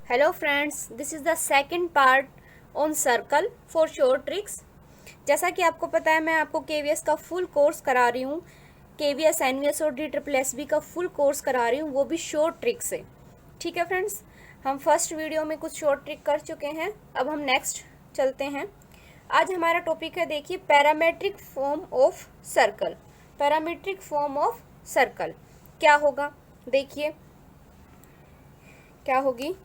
Hello friends, this is the second part on circle for short tricks। जैसा कि आपको पता है मैं आपको KVS का फुल कोर्स करा रही हूँ। KVS, NVS और DSSB का फुल कोर्स करा रही हूँ, वो भी शॉर्ट ट्रिक से। ठीक है फ्रेंड्स, हम फर्स्ट वीडियो में कुछ शॉर्ट ट्रिक कर चुके हैं, अब हम नेक्स्ट चलते हैं। आज हमारा टॉपिक है, देखिए, parametric form of circle. Parametric form of circle क्या होगा, देखिए क्या होगी।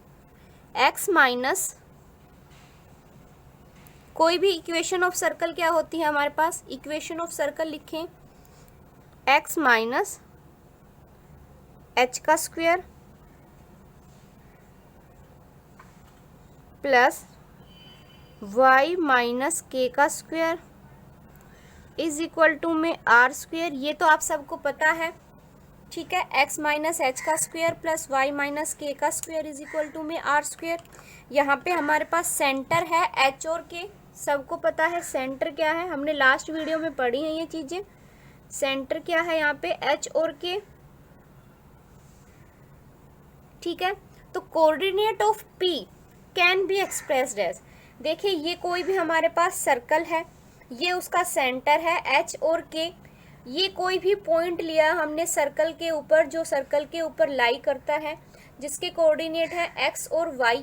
x माइनस कोई भी इक्वेशन ऑफ सर्कल क्या होती है हमारे पास, इक्वेशन ऑफ सर्कल लिखें x माइनस h का square plus y minus k का स्क्वायर इज इक्वल टू में r स्क्वायर। ये तो आप सबको पता है, ठीक है। x माइनस एच का स्क्वायर प्लस y माइनस के का स्क्वायर इज इक्वल टू में r स्क्वायर। यहाँ पे हमारे पास सेंटर है h और k, सबको पता है सेंटर क्या है, हमने लास्ट वीडियो में पढ़ी हैं ये चीज़ें। सेंटर क्या है यहाँ पे, h और k, ठीक है। तो coordinate of p can be expressed as, देखिए ये कोई भी हमारे पास सर्कल है, ये उसका सेंटर है h और k। ये कोई भी पॉइंट लिया हमने सर्कल के ऊपर, जो सर्कल के ऊपर लाई करता है, जिसके कोऑर्डिनेट है x और y,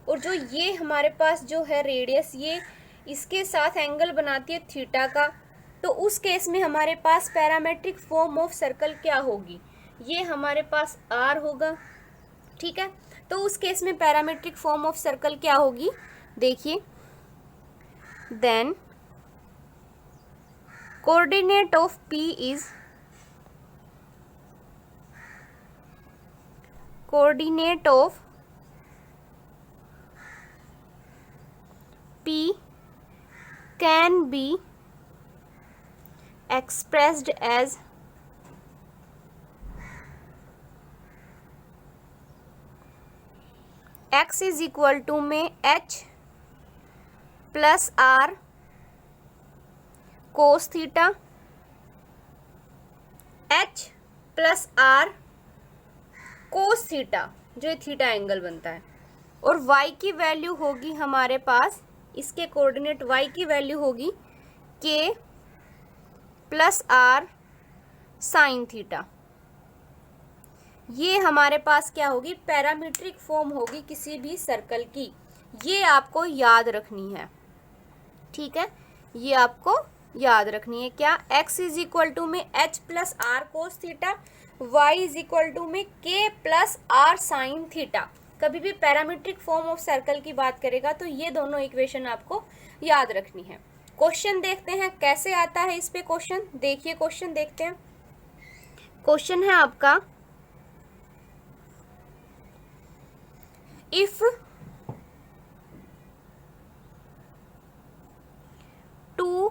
और जो ये हमारे पास जो है रेडियस, ये इसके साथ एंगल बनाती है थीटा का। तो उस केस में हमारे पास पैरामेट्रिक फॉर्म ऑफ सर्कल क्या होगी, ये हमारे पास r होगा, ठीक है। तो उस केस में पैरामेट्रिक फॉर्म ऑफ सर्कल क्या होगी, देखिए, then coordinate of P is coordinate of P can be expressed as x is equal to में h plus r cos theta, h plus r cos theta, जो theta angle बनता है, और y की value होगी हमारे पास, इसके कोऑर्डिनेट y की वैल्यू होगी k plus r sine theta. ये हमारे पास क्या होगी, पैरामीट्रिक फॉर्म होगी किसी भी सर्कल की। ये आपको याद रखनी है, ठीक है, ये आपको याद रखनी है। क्या, x इज इक्वल टू में h plus r cos theta, y is equal to में k plus r sine theta. कभी भी पैरामीट्रिक फॉर्म ऑफ सर्कल की बात करेगा तो ये दोनों इक्वेशन आपको याद रखनी है। क्वेश्चन देखते हैं कैसे आता है इस पे क्वेश्चन, देखिए क्वेश्चन देखते हैं। क्वेश्चन है आपका, इफ 2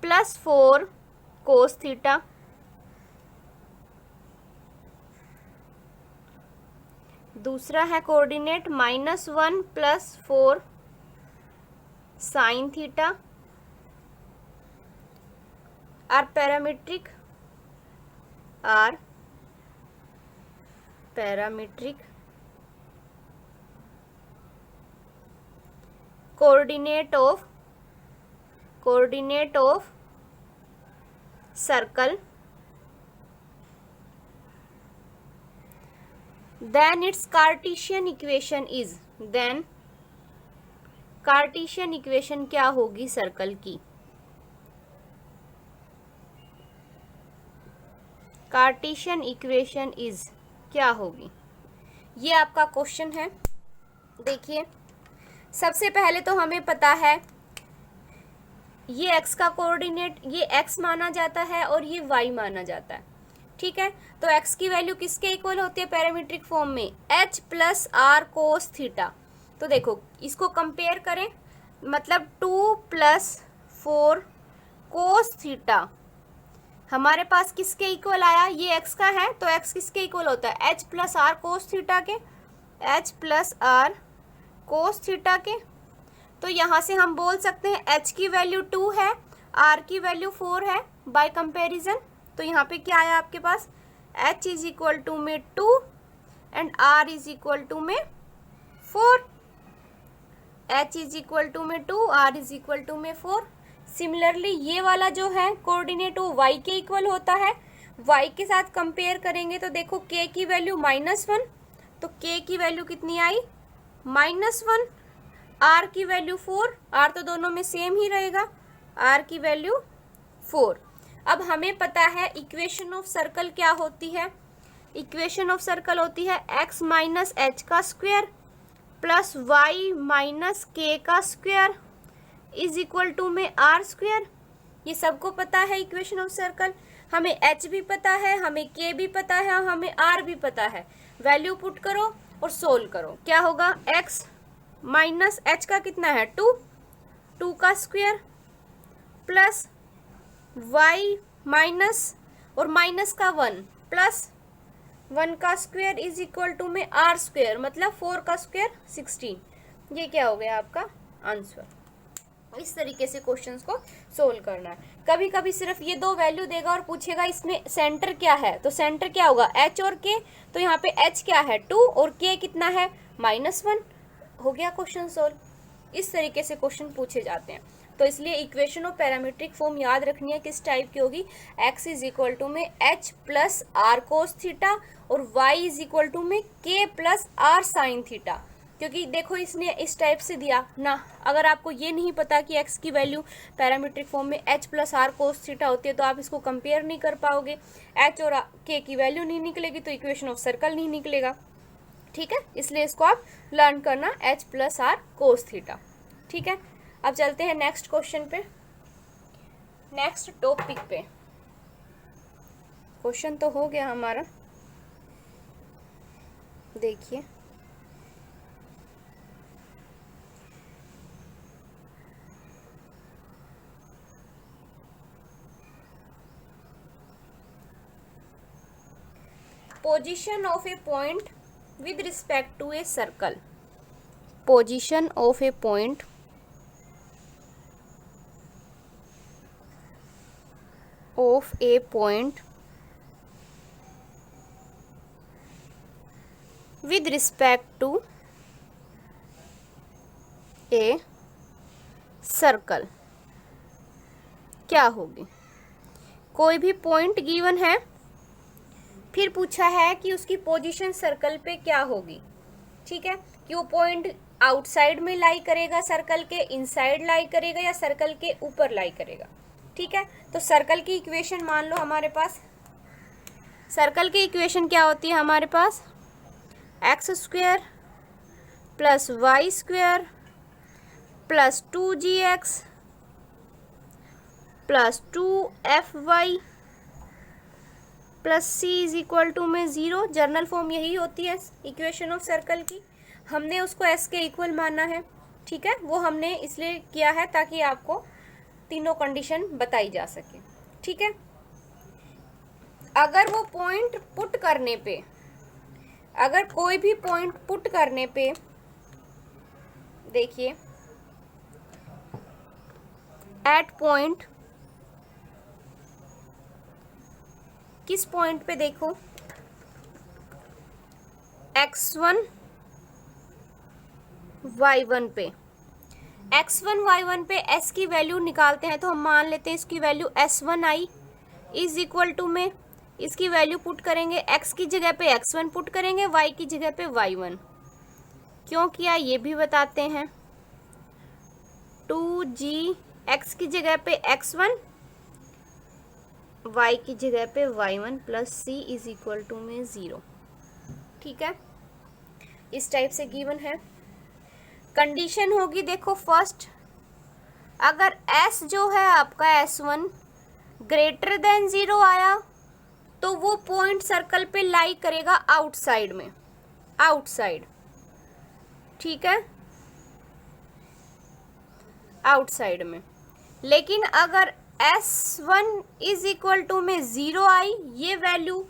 प्लस 4 कोस थीटा दूसरा है coordinate -1 plus 4 sine theta are parametric coordinate of circle, then its Cartesian equation is, then Cartesian equation क्या होगी सर्कल की, Cartesian equation is क्या होगी, ये आपका क्वेश्चन है। देखिए, सबसे पहले तो हमें पता है ये x का कोऑर्डिनेट, ये x माना जाता है और ये y माना जाता है, ठीक है। तो x की वैल्यू किसके इक्वल होती है पैरामीट्रिक फॉर्म में, h plus r cos theta. तो देखो इसको कंपेयर करें, मतलब 2 प्लस 4 कोस थीटा हमारे पास किसके इक्वल आया, ये x का है, तो x किसके इक्वल होता है, h plus r cos theta के, h plus r cos theta के। तो यहाँ से हम बोल सकते हैं h की वैल्यू 2 है, r की वैल्यू 4 है बाय कंपैरिजन। तो यहाँ पे क्या आया आपके पास, h इज इक्वल टू में 2 and r is equal to में 4, h इज इक्वल टू में 2, r इज इक्वल टू में 4। सिमिलरली ये वाला जो है कोऑर्डिनेट वो y के इक्वल होता है। y के साथ कंपेयर करेंगे तो देखो k की वैल्यू -1, तो k की वैल्यू कितनी आई -1, r की वैल्यू 4, r तो दोनों में सेम ही रहेगा, r की वैल्यू 4। अब हमें पता है इक्वेशन ऑफ सर्कल क्या होती है। इक्वेशन ऑफ सर्कल होती है x माइनस एच का स्क्वायर प्लस y माइनस के का स्क्वायर इज इक्वल टू में r स्क्वायर। ये सबको पता है इक्वेशन ऑफ सर्कल। हमें h भी पता है, हमें k भी पता है, हमें r भी पता है। वैल्यू पुट करो और सोल्व करो, क्या होगा, x माइनस एच का कितना है 2 का स्क्वायर प्लस y माइनस और माइनस का 1 प्लस 1 का स्क्वायर इज इक्वल टू में r स्क्वायर, मतलब 4 का स्क्वायर 16। ये क्या हो गया आपका आंसर। इस तरीके से क्वेश्चंस को सोल्व करना है। कभी कभी सिर्फ ये दो वैल्यू देगा और पूछेगा इसमें सेंटर क्या है, तो सेंटर क्या होगा h और k, तो यहाँ पे h क्या है 2 और k कितना है -1। हो गया क्वेश्चन सोल्व। इस तरीके से क्वेश्चन पूछे जाते हैं। तो इसलिए इक्वेशन ऑफ पैरामीट्रिक फॉर्म याद रखनी है किस टाइप की होगी, x इज इक्वल टू में h plus r cos theta और y इज इक्वल टू में k plus r sine theta. क्योंकि देखो इसने इस टाइप से दिया ना, अगर आपको ये नहीं पता कि x की वैल्यू पैरामीट्रिक फॉर्म में h plus r cos theta होती है तो आप इसको कंपेयर नहीं कर पाओगे, h और k की वैल्यू नहीं निकलेगी तो इक्वेशन ऑफ सर्कल नहीं निकलेगा। ठीक है, इसलिए इसको आप लर्न करना h plus r cos theta. ठीक है, अब चलते हैं नेक्स्ट क्वेश्चन पे, नेक्स्ट टॉपिक पे। क्वेश्चन तो हो गया हमारा, देखिए position of a point with respect to a circle, position of a point with respect to a circle क्या होगी। कोई भी पॉइंट गिवन है, फिर पूछा है कि उसकी पोजीशन सर्कल पे क्या होगी। ठीक है, कि वो पॉइंट आउटसाइड में लाई करेगा सर्कल के, इनसाइड लाई करेगा या सर्कल के ऊपर लाई करेगा। ठीक है, तो सर्कल की इक्वेशन मान लो हमारे पास, सर्कल की इक्वेशन क्या होती है हमारे पास, x square plus y square plus 2gx plus 2fy plus c is equal to में 0। जर्नल फॉर्म यही होती है इक्वेशन ऑफ सर्कल की। हमने उसको s के इक्वल माना है। ठीक है, वो हमने इसलिए किया है ताकि आपको तीनों कंडीशन बताई जा सके। ठीक है, अगर वो पॉइंट पुट करने पे, अगर कोई भी पॉइंट पुट करने पे, देखिए एट पॉइंट, किस पॉइंट पे, देखो x1 y1 पे, x1 y1 पे s की वैल्यू निकालते हैं तो हम मान लेते हैं इसकी value s1 I is equal to में, इसकी वैल्यू पुट करेंगे, x की जगह पे x1 पुट करेंगे, y की जगह पे y1। क्यों किया ये भी बताते हैं। 2g, x की जगह पे x1, y की जगह पे y1 plus c is equal to में 0। ठीक है, इस टाइप से गिवन है। कंडीशन होगी, देखो फर्स्ट, अगर s जो है आपका s1 ग्रेटर देन 0 आया तो वो पॉइंट सर्कल पे लाई करेगा आउटसाइड में, आउटसाइड। ठीक है, आउटसाइड में। लेकिन अगर s1 इज इक्वल टू में 0 आई, ये वैल्यू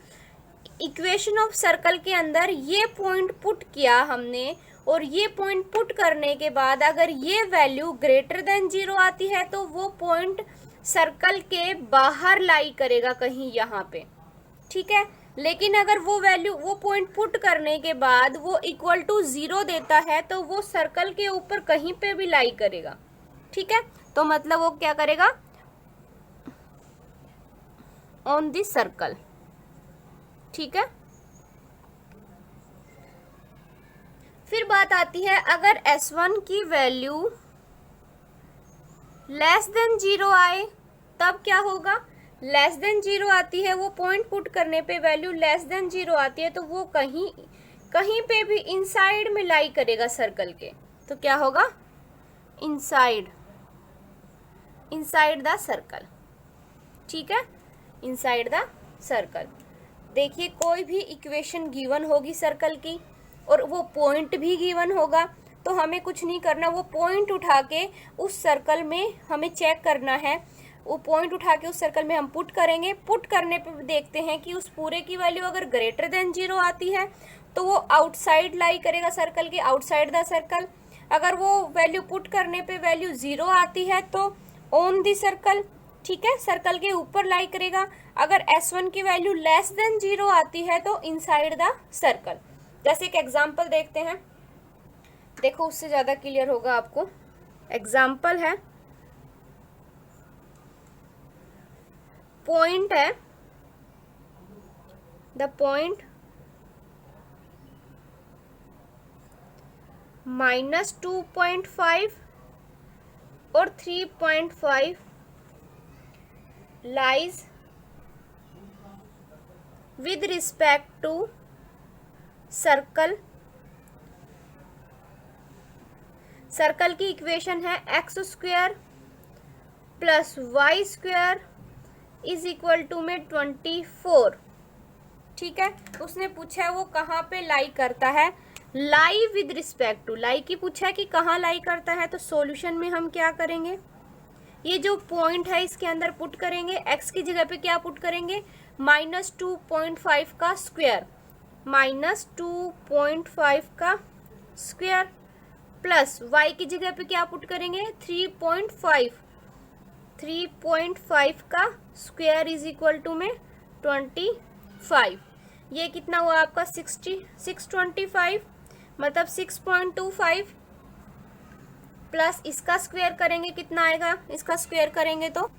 इक्वेशन ऑफ सर्कल के अंदर ये पॉइंट पुट किया हमने, और ये पॉइंट पुट करने के बाद अगर ये वैल्यू ग्रेटर देन 0 आती है तो वो पॉइंट सर्कल के बाहर लाई करेगा कहीं यहाँ पे। ठीक है, लेकिन अगर वो वैल्यू, वो पॉइंट पुट करने के बाद वो इक्वल टू 0 देता है तो वो सर्कल के ऊपर कहीं पे भी लाई करेगा। ठीक है, तो मतलब वो क्या करेगा, ऑन दिस सर्कल। ठीक है, फिर बात आती है अगर S1 की वैल्यू लेस देन 0 आए तब क्या होगा। लेस देन 0 आती है, वो पॉइंट पुट करने पे वैल्यू लेस देन 0 आती है तो वो कहीं कहीं पे भी इनसाइड में लाई करेगा सर्कल के, तो क्या होगा, इनसाइड, इनसाइड द सर्कल। ठीक है, इनसाइड द सर्कल। देखिए कोई भी इक्वेशन गिवन होगी सर्कल की और वो पॉइंट भी गिवन होगा तो हमें कुछ नहीं करना, वो पॉइंट उठा के उस सर्कल में हमें चेक करना है, वो पॉइंट उठा के उस सर्कल में हम पुट करेंगे। पुट करने पे देखते हैं कि उस पूरे की वैल्यू अगर ग्रेटर देन 0 आती है तो वो आउटसाइड लाई करेगा सर्कल के, आउटसाइड द सर्कल। अगर वो वैल्यू पुट करने पे वैल्यू 0 आती है तो ऑन दी सर्कल। ठीक है, सर्कल के ऊपर लाई करेगा। अगर S1 की वैल्यू लेस देन 0 आती है तो इनसाइड द सर्कल। जैसे एक एग्जांपल देखते हैं, देखो उससे ज्यादा क्लियर होगा आपको। एग्जांपल है, पॉइंट है, द पॉइंट -2.5 और 3.5 lies with respect to circle. Circle की इक्वेशन है x² plus y² is equal to में 24। ठीक है, उसने पूछा है वो कहाँ पे लाई करता है, लाई विद रिस्पेक्ट टू, लाई की पूछा है कि कहाँ लाई करता है। तो सॉल्यूशन में हम क्या करेंगे, ये जो पॉइंट है इसके अंदर पुट करेंगे, x की जगह पे क्या पुट करेंगे, -2.5 का स्क्वायर, -2.5 का स्क्वायर प्लस y की जगह पे क्या पुट करेंगे, 3.5 का स्क्वायर इज इक्वल टू में 25। ये कितना हुआ आपका 625, मतलब 6.25 प्लस इसका स्क्वायर करेंगे कितना आएगा, इसका स्क्वायर करेंगे तो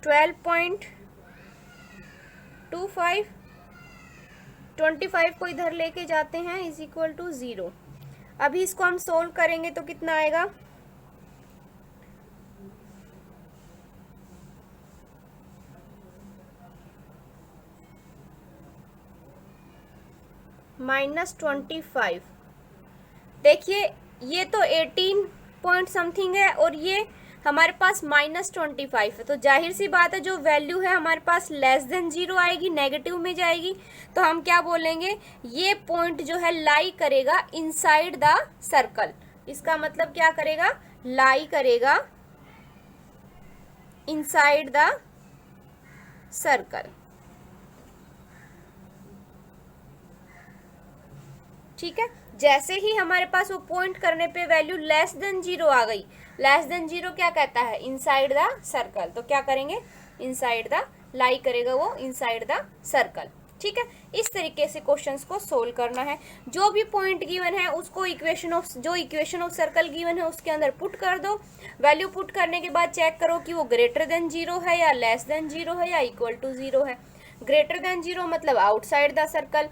12.25, 25 को इधर लेके जाते हैं इज इक्वल टू 0। अभी इसको हम सोल्व करेंगे तो कितना आएगा, -25। देखिए ये तो 18 पॉइंट समथिंग है और ये हमारे पास -25 है, तो जाहिर सी बात है जो वैल्यू है हमारे पास लेस देन 0 आएगी, नेगेटिव में जाएगी। तो हम क्या बोलेंगे, ये पॉइंट जो है लाई करेगा इनसाइड द सर्कल। इसका मतलब क्या करेगा, लाई करेगा इनसाइड द सर्कल। ठीक है, जैसे ही हमारे पास वो पॉइंट करने पे वैल्यू लेस देन 0 आ गई, लेस देन 0 क्या कहता है, इनसाइड द सर्कल। तो क्या करेंगे, इनसाइड द, लाई करेगा वो इनसाइड द सर्कल। ठीक है, इस तरीके से क्वेश्चंस को सोल्व करना है। जो भी पॉइंट गिवन है उसको इक्वेशन ऑफ, जो इक्वेशन ऑफ सर्कल गिवन है उसके अंदर पुट कर दो। वैल्यू पुट करने के बाद चेक करो कि वो ग्रेटर देन 0 है या लेस देन 0 है या इक्वल टू 0 है। ग्रेटर देन 0 मतलब outside the circle,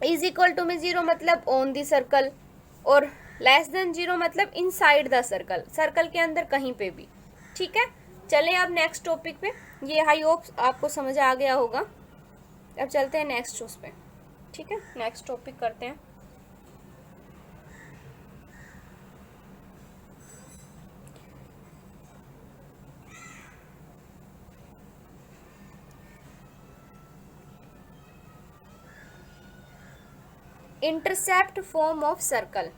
is equal to में 0 मतलब ऑन दी सर्कल, और लेस देन 0 मतलब इनसाइड द सर्कल, सर्कल के अंदर कहीं पे भी। ठीक है, चलें अब नेक्स्ट टॉपिक पे। ये आई होप आपको समझ आ गया होगा। अब चलते हैं नेक्स्ट उस पे। ठीक है, नेक्स्ट टॉपिक करते हैं। Intercept form of circle.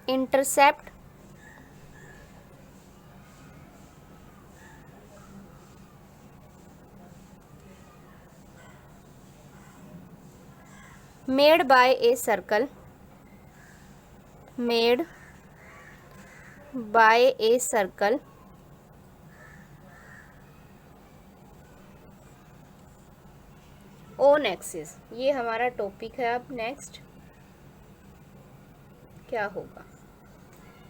Intercept made by a circle, made by a circle on axis, ये हमारा टॉपिक है। अब नेक्स्ट क्या होगा,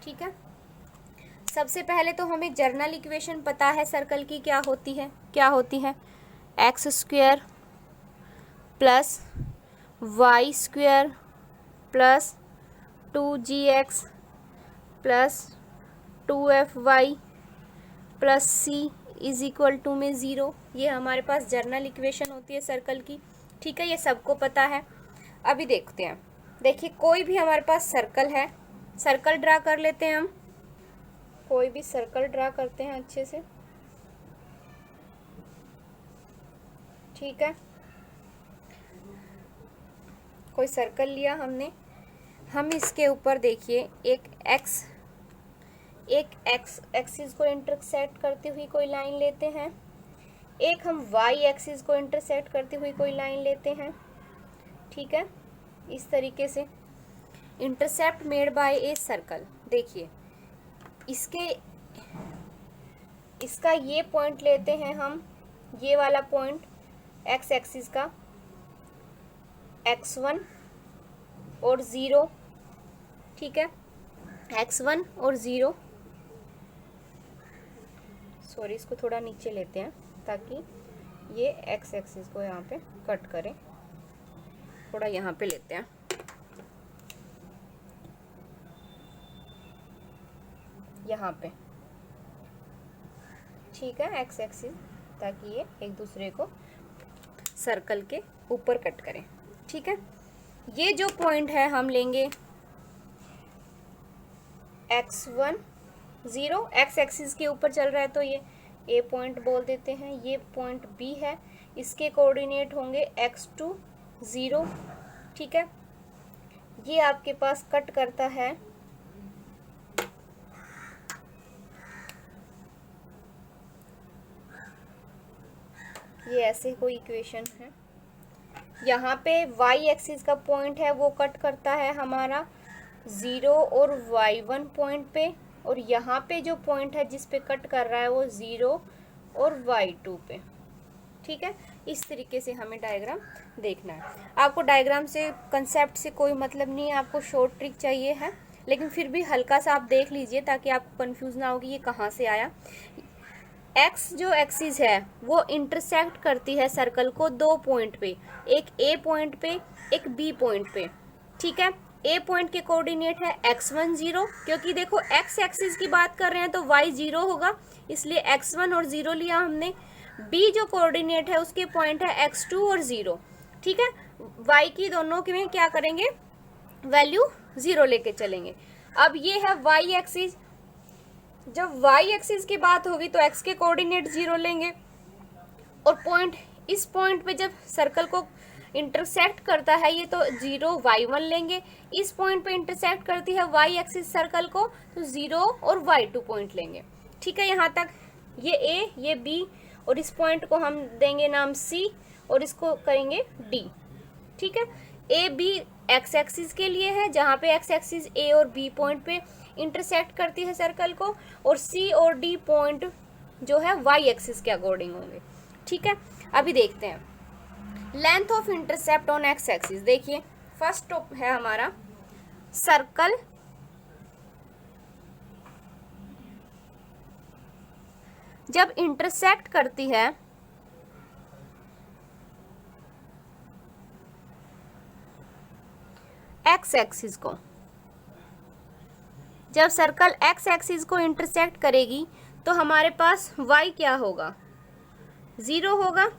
ठीक है। सबसे पहले तो हमें जर्नल इक्वेशन पता है सर्कल की क्या होती है, x square plus y square plus 2gx plus 2fy plus c is equal to में 0। ये हमारे पास जर्नल इक्वेशन होती है सर्कल की, ठीक है, ये सबको पता है। अभी देखते हैं, देखिए कोई भी हमारे पास सर्कल है, सर्कल ड्रा कर लेते हैं हम, कोई भी सर्कल ड्रा करते हैं अच्छे से, ठीक है। कोई सर्कल लिया हमने, हम इसके ऊपर देखिए एक एक्स एक्सिस को इंटरसेक्ट करती हुई कोई लाइन लेते हैं, एक हम वाई एक्सिस को इंटरसेक्ट करती हुई कोई लाइन लेते हैं, ठीक है। इस तरीके से intercept made bye a circle, देखिए इसका ये पॉइंट लेते हैं हम, ये वाला पॉइंट एक्स एक्सिस का, x1 और 0, ठीक है, x1 और 0, सॉरी इसको थोड़ा नीचे लेते हैं ताकि ये एक्स एक्सिस को यहाँ पे कट करें, थोड़ा यहाँ पे लेते हैं, यहाँ पे, ठीक है, एक्स एक्सिस, ताकि ये एक दूसरे को सर्कल के ऊपर कट करें, ठीक है। ये जो पॉइंट है हम लेंगे x1 0, एक्स एक्सिस के ऊपर चल रहा है तो ये ए पॉइंट बोल देते हैं, ये पॉइंट बी है, इसके कोऑर्डिनेट होंगे x2 0, ठीक है। ये आपके पास कट करता है ये ऐसे कोई इक्वेशन है, यहाँ पे y एक्सिस का पॉइंट है वो कट करता है हमारा 0 और y1 पॉइंट पे, और यहाँ पे जो पॉइंट है जिस पे कट कर रहा है वो 0 और y2 पे, ठीक है। इस तरीके से हमें डायग्राम देखना है। आपको डायग्राम से, कंसेप्ट से कोई मतलब नहीं है, आपको शॉर्ट ट्रिक चाहिए है, लेकिन फिर भी हल्का सा आप देख लीजिए ताकि आपको कंफ्यूज ना हो कि ये कहाँ से आया। एक्स जो एक्सिस है वो इंटरसेक्ट करती है सर्कल को दो पॉइंट पे, एक ए पॉइंट पे, एक बी पॉइंट पे, ठीक है। ए पॉइंट के कोऑर्डिनेट है x1 0, क्योंकि देखो एक्स एक्सिस की बात कर रहे हैं तो y 0 होगा, इसलिए x1 और 0 लिया हमने। बी जो कोऑर्डिनेट है उसके पॉइंट है x2 और 0, ठीक है। y की दोनों के में क्या करेंगे, वैल्यू 0 लेके चलेंगे। अब ये है y एक्सिस, जब y एक्सिस की बात होगी तो x के कोऑर्डिनेट 0 लेंगे, और पॉइंट, इस पॉइंट पे जब सर्कल को इंटरसेक्ट करता है ये तो 0 y1 लेंगे, इस पॉइंट पे इंटरसेक्ट करती है y एक्सिस सर्कल को तो 0 और y2 पॉइंट लेंगे, ठीक है। यहाँ तक ये a, ये b, और इस पॉइंट को हम देंगे नाम c और इसको करेंगे d, ठीक है। a b x एक्सिस के लिए है, जहाँ पे x एक्सिस a और b पॉइंट पे इंटरसेक्ट करती है सर्कल को, और c और d पॉइंट जो है y एक्सिस के अकॉर्डिंग होंगे, ठीक है। अभी देखते हैं length of intercept on x axis. देखिए फर्स्ट है हमारा सर्कल जब इंटरसेक्ट करती है एक्स एक्सिस को, जब सर्कल एक्स एक्सिस को इंटरसेक्ट करेगी तो हमारे पास y क्या होगा, 0 होगा,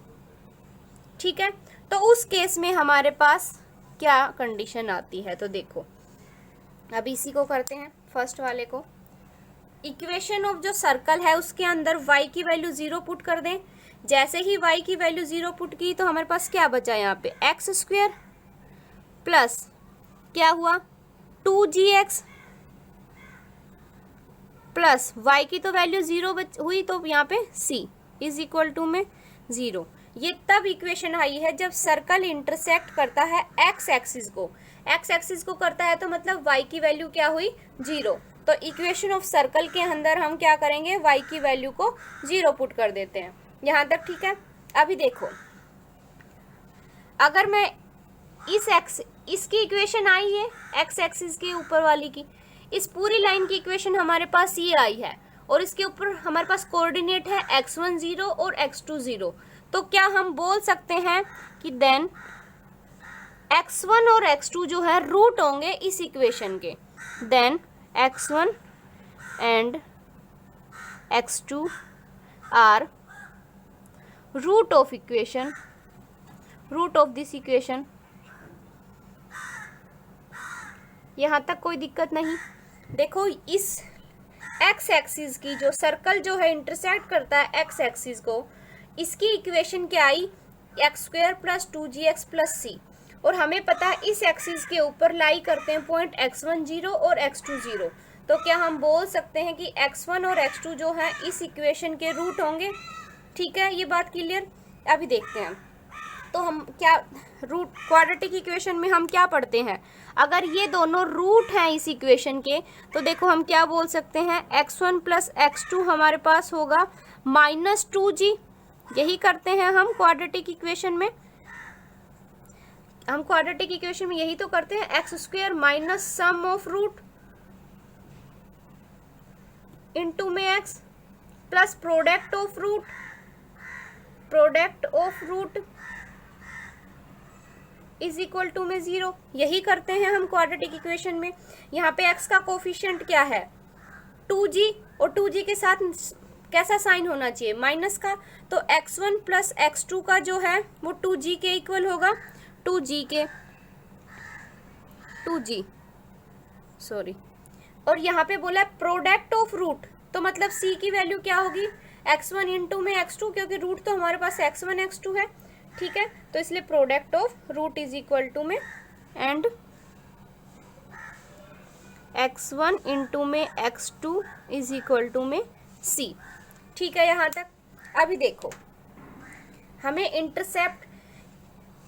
ठीक है। तो उस केस में हमारे पास क्या कंडीशन आती है, तो देखो अब इसी को करते हैं, फर्स्ट वाले को। इक्वेशन ऑफ जो सर्कल है उसके अंदर y की वैल्यू 0 पुट कर दें। जैसे ही y की वैल्यू 0 पुट की तो हमारे पास क्या बचा, यहाँ पे एक्स स्क्वायर प्लस क्या हुआ 2gx प्लस y की तो वैल्यू 0 हुई तो यहाँ पे c इज इक्वल टू में 0। ये तब इक्वेशन आई है जब सर्कल इंटरसेक्ट करता है एक्स एक्सिस को, एक्स एक्सिस को करता है तो मतलब y की वैल्यू क्या हुई 0। तो इक्वेशन ऑफ सर्कल के अंदर हम क्या करेंगे, y की वैल्यू को 0 पुट कर देते हैं, यहाँ तक ठीक है। अभी देखो अगर मैं इसकी इक्वेशन आई है एक्स एक्सिस के ऊपर वाली की, इस पूरी लाइन की इक्वेशन हमारे पास ये आई है और इसके ऊपर हमारे पास कोऑर्डिनेट है x1 0 और x2 0, तो क्या हम बोल सकते हैं कि देन x1 और x2 जो है रूट होंगे इस इक्वेशन के, then x1 and x2 are root of equation, root of this equation. यहाँ तक कोई दिक्कत नहीं। देखो इस एक्स एक्सिस की जो सर्कल जो है इंटरसेक्ट करता है एक्स एक्सिस को, इसकी इक्वेशन क्या आई x square plus 2gx plus C, और हमें पता है इस एक्सिस के ऊपर लाई करते हैं पॉइंट x1 0 और x2 0, तो क्या हम बोल सकते हैं कि x1 और x2 जो है इस इक्वेशन के रूट होंगे। ठीक है, ये बात क्लियर। अभी देखते हैं तो हम क्या रूट क्वाड्रेटिक इक्वेशन में हम क्या पढ़ते हैं, अगर ये दोनों रूट हैं इस इक्वेशन के तो देखो हम क्या बोल सकते हैं x1 प्लस x2 हमारे पास होगा -2g। यही करते हैं हम क्वाड्रेटिक इक्वेशन में, हम क्वाड्रेटिक इक्वेशन में यही तो करते हैं, x square minus sum of root into में x plus product of root, product of root is equal to में 0। यही करते हैं हम क्वाड्रेटिक इक्वेशन में। यहाँ पे x का कोफिशिएंट क्या है 2g, और 2g के साथ कैसा साइन होना चाहिए माइनस का, तो x1 प्लस x2 का जो है वो 2g के इक्वल होगा, 2g सॉरी। और यहाँ पे बोला प्रोडक्ट ऑफ रूट, तो मतलब c की वैल्यू क्या होगी x1 इंटू में x2, क्योंकि रूट तो हमारे पास x1 x2 है। ठीक है, तो इसलिए product of root is equal to में एंड x1 इंटू में x2 इज इक्वल टू में c। ठीक है यहाँ तक। अभी देखो हमें इंटरसेप्ट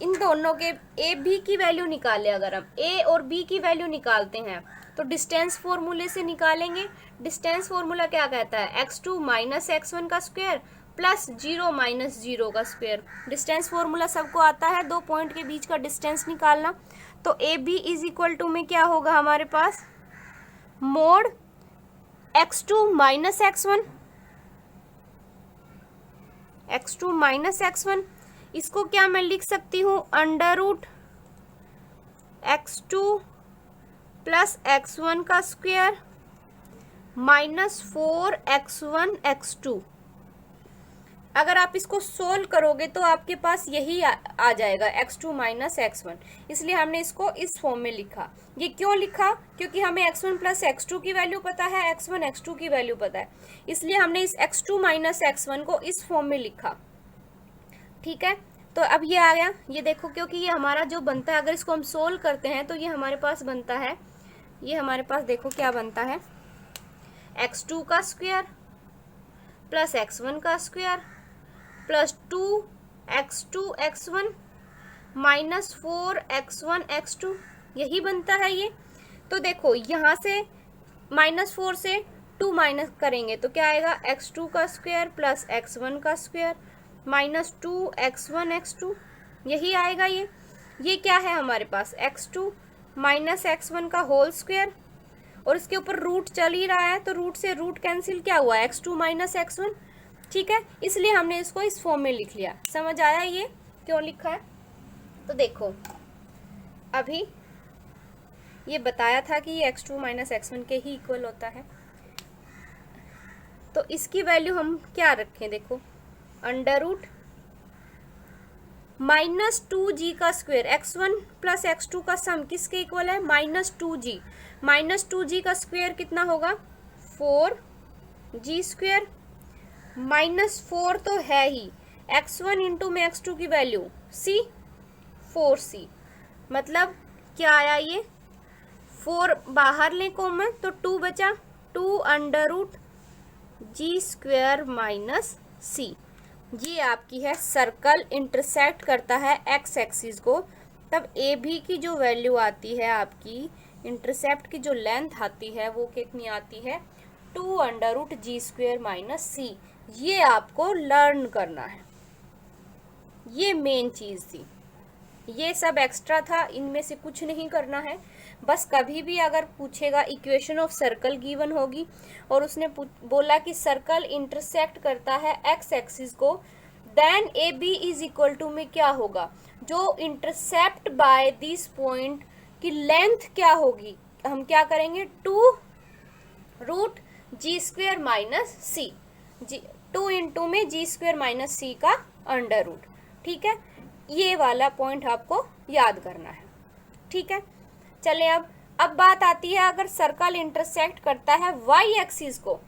इन दोनों के ए बी की वैल्यू निकाले, अगर हम ए और बी की वैल्यू निकालते हैं तो डिस्टेंस फॉर्मूले से निकालेंगे। डिस्टेंस फॉर्मूला क्या कहता है x2 माइनस x1 का स्क्वायर प्लस 0 माइनस 0 का स्क्वायर। डिस्टेंस फॉर्मूला सबको आता है, दो पॉइंट के बीच का डिस्टेंस निकालना। तो A B is equal to में क्या होगा हमारे पास mode x2 minus x1, x2 minus x1, इसको क्या मैं लिख सकती हूँ under root x2 plus x1 का स्क्वायर माइनस 4x1 x2। अगर आप इसको सोल्व करोगे तो आपके पास यही आ जाएगा x2 माइनस x1, इसलिए हमने इसको इस फॉर्म में लिखा। ये क्यों लिखा, क्योंकि हमें x1 प्लस x2 की वैल्यू पता है, x1 x2 की वैल्यू पता है, इसलिए हमने इस x2 माइनस x1 को इस फॉर्म में लिखा। ठीक है, तो अब ये आ गया, ये देखो क्योंकि ये हमारा जो बनता है अगर इसको हम सोल्व करते हैं तो ये हमारे पास बनता है, ये हमारे पास देखो क्या बनता है x2 का स्क्वायर प्लस x1 का square plus 2x2 x1 minus 4x1 x2, यही बनता है ये। तो देखो यहाँ से -4 से 2 माइनस करेंगे तो क्या आएगा x2 का स्क्वायर प्लस x1 का स्क्वायर माइनस 2x1 x2, यही आएगा ये क्या है हमारे पास x2 माइनस x1 का होल स्क्वायर, और इसके ऊपर रूट चल ही रहा है तो रूट से रूट कैंसिल क्या हुआ x2 माइनस x1। ठीक है, इसलिए हमने इसको इस फॉर्म में लिख लिया। समझ आया ये क्यों लिखा है। तो देखो अभी ये बताया था कि ये x2 माइनस x1 के ही इक्वल होता है, तो इसकी वैल्यू हम क्या रखें, देखो अंडर रूट -2g का स्क्वायर, x1 प्लस x2 का सम किसके इक्वल है -2g, -2g का स्क्वायर कितना होगा 4g स्क्वायर, -4 तो है ही, x1 इंटू में x2 की वैल्यू c 4c, मतलब क्या आया ये 4 बाहर लें कॉमन तो 2 बचा, 2 under root g square minus c। ये आपकी है सर्कल इंटरसेक्ट करता है एक्स एक्सिस को, तब ए बी की जो वैल्यू आती है आपकी इंटरसेप्ट की जो लेंथ आती है वो कितनी आती है 2 अंडर रूट जी स्क्वायर माइनस सी। ये आपको लर्न करना है, ये मेन चीज थी। ये सब एक्स्ट्रा था, इनमें से कुछ नहीं करना है। बस कभी भी अगर पूछेगा इक्वेशन ऑफ सर्कल गिवन होगी और उसने बोला कि सर्कल इंटरसेक्ट करता है एक्स एक्सिस को, then A B is equal to में क्या होगा, जो इंटरसेप्ट बाय दिस पॉइंट की लेंथ क्या होगी, हम क्या करेंगे 2√g² माइनस सी, 2 इंटू में g² माइनस सी का अंडर रूट। ठीक है, ये वाला पॉइंट आपको याद करना है। ठीक है, चले अब बात आती है अगर सर्कल इंटरसेक्ट करता है वाई एक्सिस को,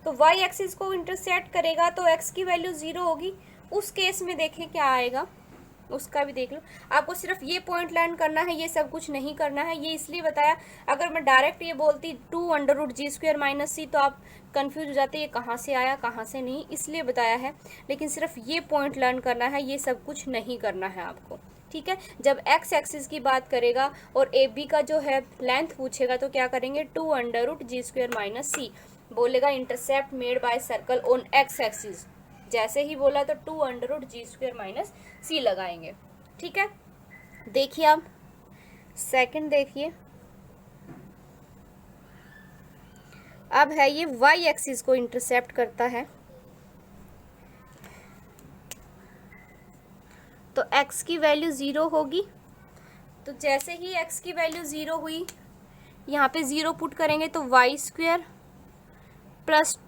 तो वाई एक्सिस को इंटरसेक्ट करेगा तो एक्स की वैल्यू 0 होगी। उस केस में देखें क्या आएगा, उसका भी देख लो। आपको सिर्फ ये पॉइंट लर्न करना है, ये सब कुछ नहीं करना है। ये इसलिए बताया, अगर मैं डायरेक्ट ये बोलती 2√g² माइनस सी तो आप कंफ्यूज हो जाते, ये कहाँ से आया कहाँ से नहीं, इसलिए बताया है। लेकिन सिर्फ ये पॉइंट लर्न करना है, ये सब कुछ नहीं करना है आपको। ठीक है, जब एक्स एक्सिस की बात करेगा और ए बी का जो है लेंथ पूछेगा तो क्या करेंगे 2√g² माइनस सी, बोलेगा intercept made by circle on x axis, जैसे ही बोला तो 2√g² माइनस सी लगाएंगे। ठीक है, देखिए अब सेकंड देखिए, अब है ये वाई एक्सिस को इंटरसेप्ट करता है, तो x की वैल्यू 0 होगी। तो जैसे ही x की वैल्यू 0 हुई, यहाँ पे 0 पुट करेंगे तो y² प्लस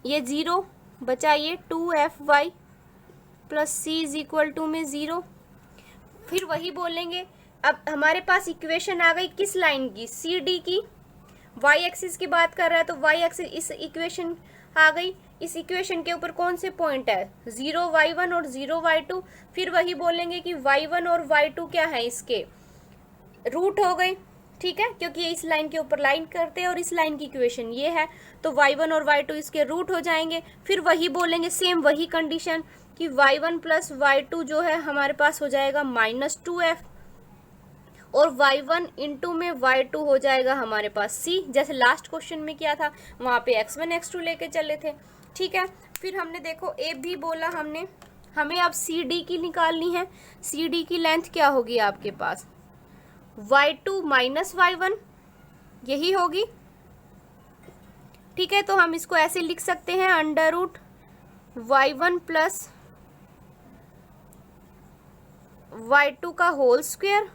ये 0 बचा, ये 2f(y) plus c is equal to में 0। फिर वही बोलेंगे, अब हमारे पास इक्वेशन आ गई किस लाइन की, सी डी की। y एक्सिस की बात कर रहा है तो y एक्सिस इस इक्वेशन आ गई। इस इक्वेशन के ऊपर कौन से पॉइंट है, 0y1 और 0y2। फिर वही बोलेंगे कि y1 और y2 क्या है, इसके रूट हो गए। ठीक है, क्योंकि ये इस लाइन के ऊपर लाइन करते हैं और इस लाइन की इक्वेशन ये है, तो y1 और y2 इसके रूट हो जाएंगे। फिर वही बोलेंगे, सेम वही कंडीशन कि y1 प्लस y2 जो है हमारे पास हो जाएगा -2f, और y1 इंटू में y2 हो जाएगा हमारे पास c, जैसे लास्ट क्वेश्चन में किया था, वहाँ पे x1 x2 लेके चले थे। ठीक है, फिर हमने देखो ए बी बोला हमने, हमें अब सी डी की निकालनी है। सी डी की लेंथ क्या होगी आपके पास, y2 माइनस y1 यही होगी। ठीक है, तो हम इसको ऐसे लिख सकते हैं √y1 प्लस y2 का whole square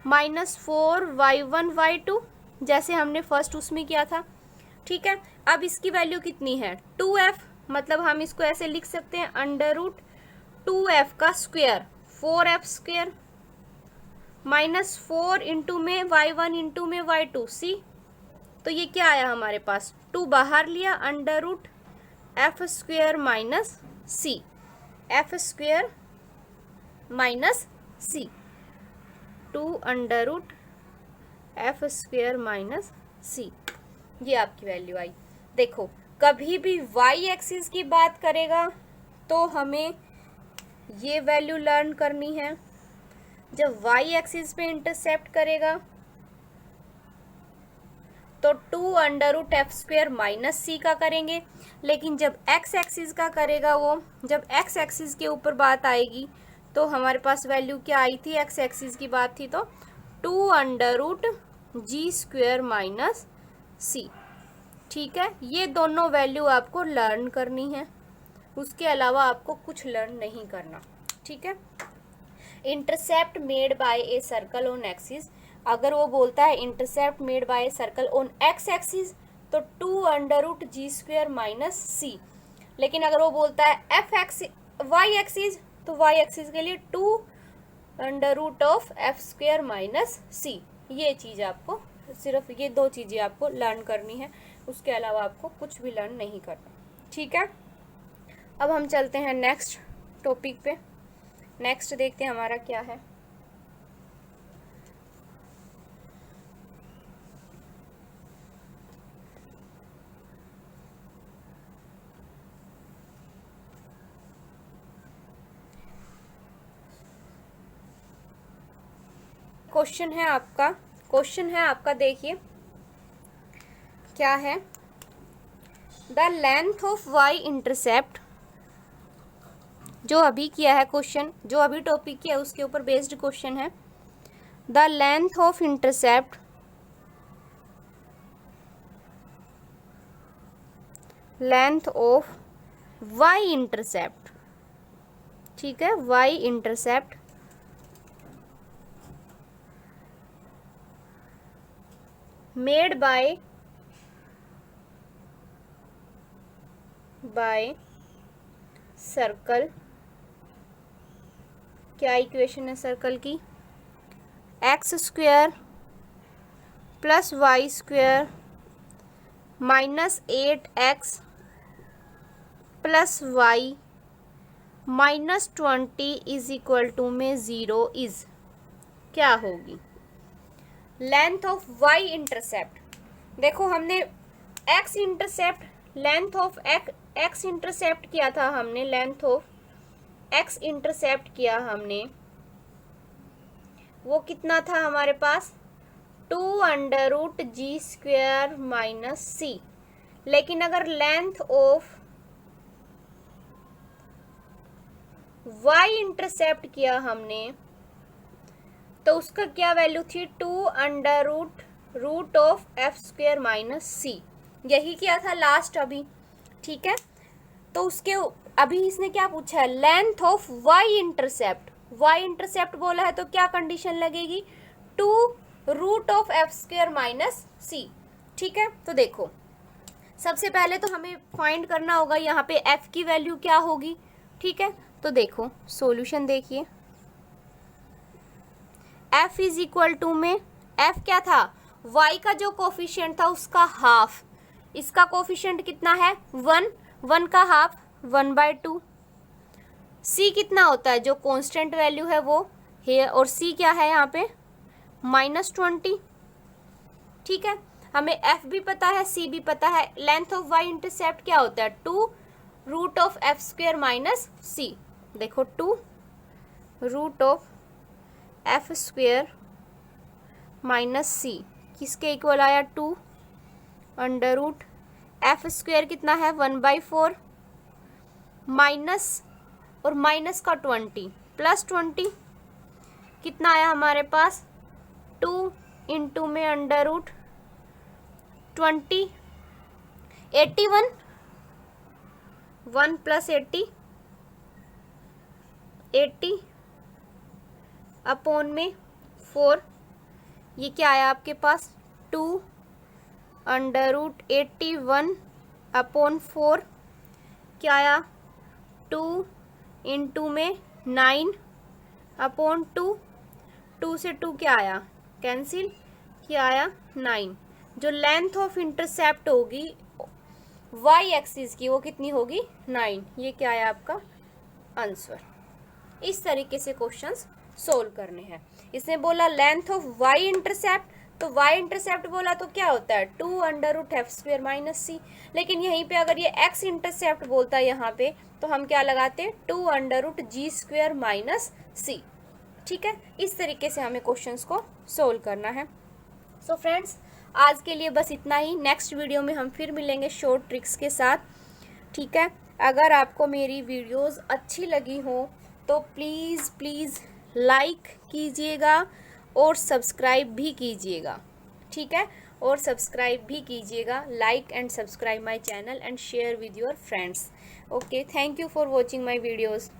minus 4y1 y2, जैसे हमने फर्स्ट उसमें किया था। ठीक है, अब इसकी वैल्यू कितनी है 2f, मतलब हम इसको ऐसे लिख सकते हैं √2f का स्क्वायर 4f² माइनस 4 इंटू में y1 इंटू में y2 c। तो ये क्या आया हमारे पास, 2 बाहर लिया, √f² minus c, f² minus c, 2√f² minus c, ये आपकी वैल्यू आई। देखो, कभी भी y एक्सिस की बात करेगा तो हमें ये वैल्यू लर्न करनी है। जब y एक्सिस पे इंटरसेप्ट करेगा तो 2√f² माइनस c का करेंगे, लेकिन जब x एक्सिस का करेगा, वो जब x एक्सिस के ऊपर बात आएगी तो हमारे पास वैल्यू क्या आई थी, x एक्सिस की बात थी तो 2√g² माइनस c। ठीक है, ये दोनों वैल्यू आपको लर्न करनी है, उसके अलावा आपको कुछ लर्न नहीं करना। ठीक है, intercept made bye a circle on axis, अगर वो बोलता है intercept made bye a circle on x axis तो 2√g² माइनस c, लेकिन अगर वो बोलता है y एक्सिस तो y एक्सिस के लिए 2√f² माइनस c। ये चीज़ आपको, सिर्फ ये दो चीज़ें आपको लर्न करनी है, उसके अलावा आपको कुछ भी लर्न नहीं करना। ठीक है, अब हम चलते हैं नेक्स्ट टॉपिक पे। नेक्स्ट देखते हैं हमारा क्या है। क्वेश्चन है आपका देखिए क्या है, the length of y intercept जो अभी किया है क्वेश्चन, जो अभी टॉपिक किया है उसके ऊपर बेस्ड क्वेश्चन है। The length of intercept, length of y intercept, ठीक है, y intercept made by circle, क्या इक्वेशन है सर्कल की, x square plus y square minus 8x plus y minus 20 is equal to में 0 इज, क्या होगी length of y intercept. देखो हमने x intercept, length of x intercept किया था हमने, लेंथ ऑफ एक्स इंटरसेप्ट किया हमने, वो कितना था हमारे पास 2√g² माइनस c। लेकिन अगर लेंथ ऑफ y इंटरसेप्ट किया हमने तो उसका क्या वैल्यू थी 2√√f² माइनस c, यही किया था लास्ट अभी, ठीक है। तो उसके अभी इसने क्या पूछा है length of y intercept, y intercept बोला है तो क्या कंडीशन लगेगी 2√f² माइनस c, ठीक है। तो देखो सबसे पहले तो हमें फाइंड करना होगा यहाँ पे f की वैल्यू क्या होगी, ठीक है। तो देखो सॉल्यूशन देखिए, f इज इक्वल टू में f क्या था y का जो कोफिशिएंट था उसका हाफ, इसका कोफिशिएंट कितना है 1, 1 का हाफ 1/2। c कितना होता है जो कांस्टेंट वैल्यू है वो है, और c क्या है यहाँ पे -20, ठीक है। हमें f भी पता है c भी पता है। लेंथ ऑफ y इंटरसेप्ट क्या होता है 2√f² माइनस c। देखो 2√f² माइनस c किसके इक्वल आया 2√f² कितना है 1/4 माइनस और माइनस का 20 प्लस 20 कितना आया हमारे पास 2 इंटू में √20 81 1 प्लस 80 अपॉन में 4, ये क्या आया आपके पास 2√81 अपॉन 4 क्या आया 2 इंटू में 9 अपॉन 2 से 2 क्या आया कैंसिल, क्या आया 9। जो लेंथ ऑफ इंटरसेप्ट होगी वाई एक्सिस की वो कितनी होगी 9, ये क्या है आपका आंसर। इस तरीके से क्वेश्चंस सोल्व करने हैं। इसने बोला लेंथ ऑफ वाई इंटरसेप्ट, तो वाई इंटरसेप्ट बोला तो क्या होता है 2√f² माइनस c, लेकिन यहीं पे अगर ये एक्स इंटरसेप्ट बोलता है यहाँ पे तो हम क्या लगाते 2√g² माइनस c, ठीक है। इस तरीके से हमें क्वेश्चंस को सोल्व करना है। सो फ्रेंड्स आज के लिए बस इतना ही, नेक्स्ट वीडियो में हम फिर मिलेंगे शॉर्ट ट्रिक्स के साथ, ठीक है। अगर आपको मेरी वीडियोस अच्छी लगी हो तो प्लीज़ लाइक कीजिएगा और सब्सक्राइब भी कीजिएगा, ठीक है, और सब्सक्राइब भी कीजिएगा, like and subscribe my channel and share with your friends. Okay, thank you for watching my videos.